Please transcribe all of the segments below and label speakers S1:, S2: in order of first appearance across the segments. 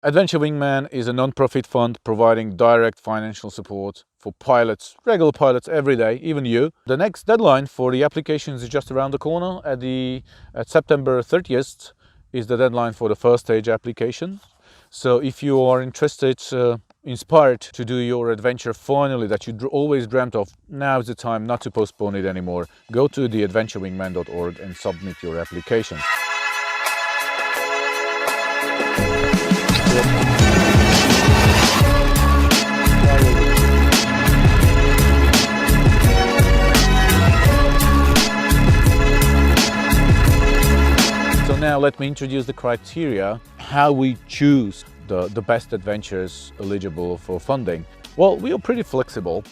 S1: Adventure Wingman is a non-profit fund providing direct financial support for pilots, regular pilots every day, even you. The next deadline for the applications is just around the corner. At September 30th is the deadline for the first stage application. So if you are interested, inspired to do your adventure finally that you always dreamt of, now is the time not to postpone it anymore. Go to theadventurewingman.org and submit your application. So now let me introduce the criteria, how we choose the best adventures eligible for funding. Well, we are pretty flexible.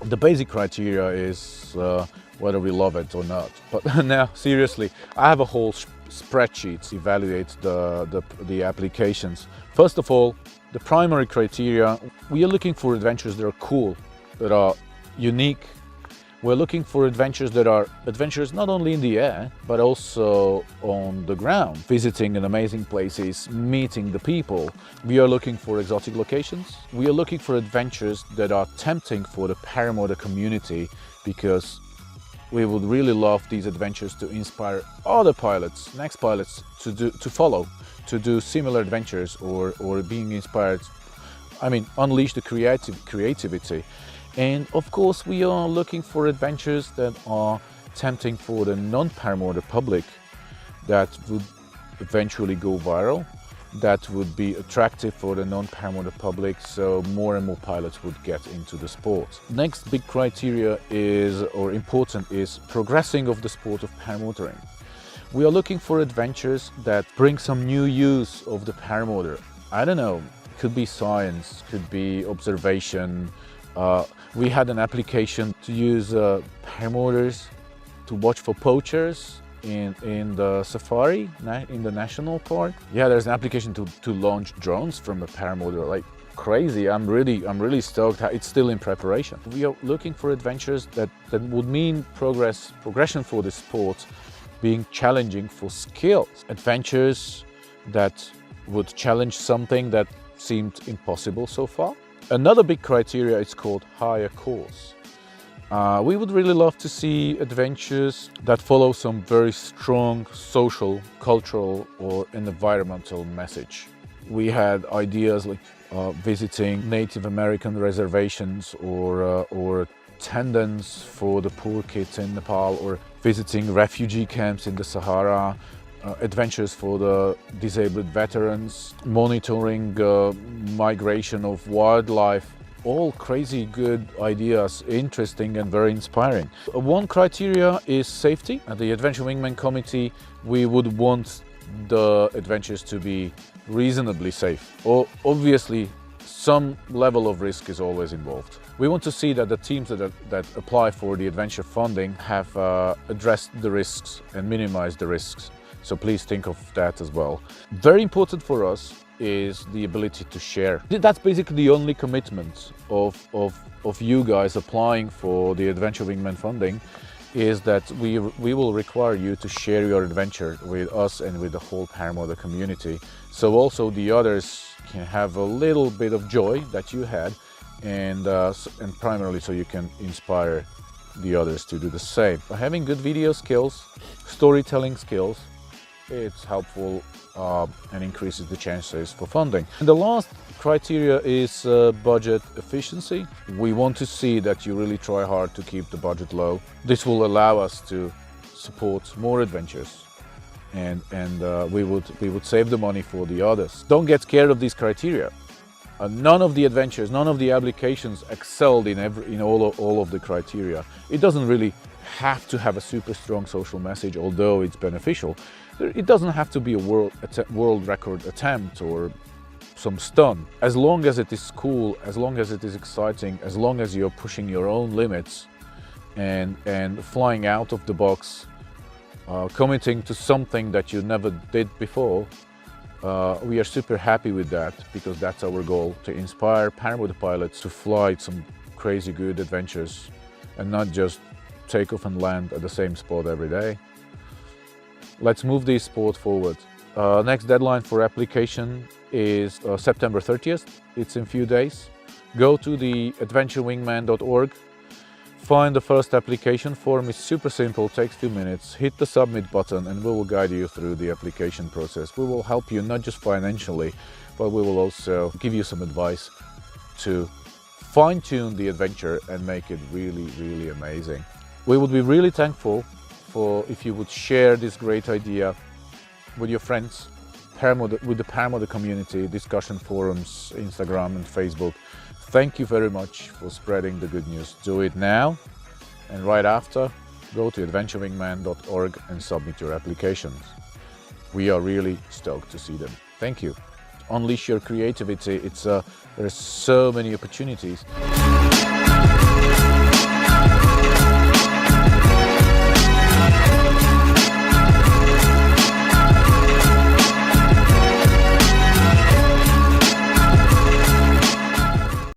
S1: The basic criteria is whether we love it or not. But now, seriously, I have a whole spreadsheet to evaluate the applications. First of all, the primary criteria, we are looking for adventures that are cool, that are unique. We're looking for adventures that are adventures not only in the air, but also on the ground, visiting in amazing places, meeting the people. We are looking for exotic locations. We are looking for adventures that are tempting for the paramotor community, because we would really love these adventures to inspire other pilots, next pilots, to follow, to do similar adventures, or being inspired. I mean, unleash the creativity. And of course, we are looking for adventures that are tempting for the non-paramotor public, that would eventually go viral, that would be attractive for the non-paramotor public, so more and more pilots would get into the sport. Next big criteria is, or important, is progressing of the sport of paramotoring. We are looking for adventures that bring some new use of the paramotor. I don't know, could be science, could be observation. We had an application to use paramotors to watch for poachers in the safari, in the national park. Yeah, there's an application to launch drones from a paramotor. Like crazy. I'm really stoked. It's still in preparation. We are looking for adventures that would mean progression for the sport, being challenging for skills. Adventures that would challenge something that seemed impossible so far. Another big criteria is called higher course. We would really love to see adventures that follow some very strong social, cultural, or environmental message. We had ideas like visiting Native American reservations, or attendance for the poor kids in Nepal, or visiting refugee camps in the Sahara. Adventures for the disabled veterans, monitoring migration of wildlife. All crazy good ideas, interesting and very inspiring. One criteria is safety. At the Adventure Wingman Committee, we would want the adventures to be reasonably safe. Obviously, some level of risk is always involved. We want to see that the teams that apply for the adventure funding have addressed the risks and minimized the risks. So please think of that as well. Very important for us is the ability to share. That's basically the only commitment of you guys applying for the Adventure Wingman funding, is that we will require you to share your adventure with us and with the whole paramotor community. So also the others can have a little bit of joy that you had, and primarily so you can inspire the others to do the same. By having good video skills, storytelling skills, it's helpful and increases the chances for funding. And the last criteria is budget efficiency. We want to see that you really try hard to keep the budget low. This will allow us to support more adventures, and we would save the money for the others. Don't get scared of these criteria. None of the adventures, none of the applications excelled in all of the criteria. It doesn't really have to have a super strong social message, although it's beneficial. It doesn't have to be a world record attempt or some stunt. As long as it is cool, as long as it is exciting, as long as you're pushing your own limits and flying out of the box, committing to something that you never did before, we are super happy with that, because that's our goal, to inspire paramotor pilots to fly some crazy good adventures and not just take off and land at the same spot every day. Let's move this sport forward. Next deadline for application is September 30th. It's in a few days. Go to the adventurewingman.org. Find the first application form. It's super simple, takes 2 minutes. Hit the submit button and we will guide you through the application process. We will help you not just financially, but we will also give you some advice to fine-tune the adventure and make it really, really amazing. We would be really thankful if you would share this great idea with your friends, with the Paramotor community, discussion forums, Instagram and Facebook. Thank you very much for spreading the good news. Do it now, and right after, go to adventurewingman.org and submit your applications. We are really stoked to see them. Thank you. Unleash your creativity. There are so many opportunities.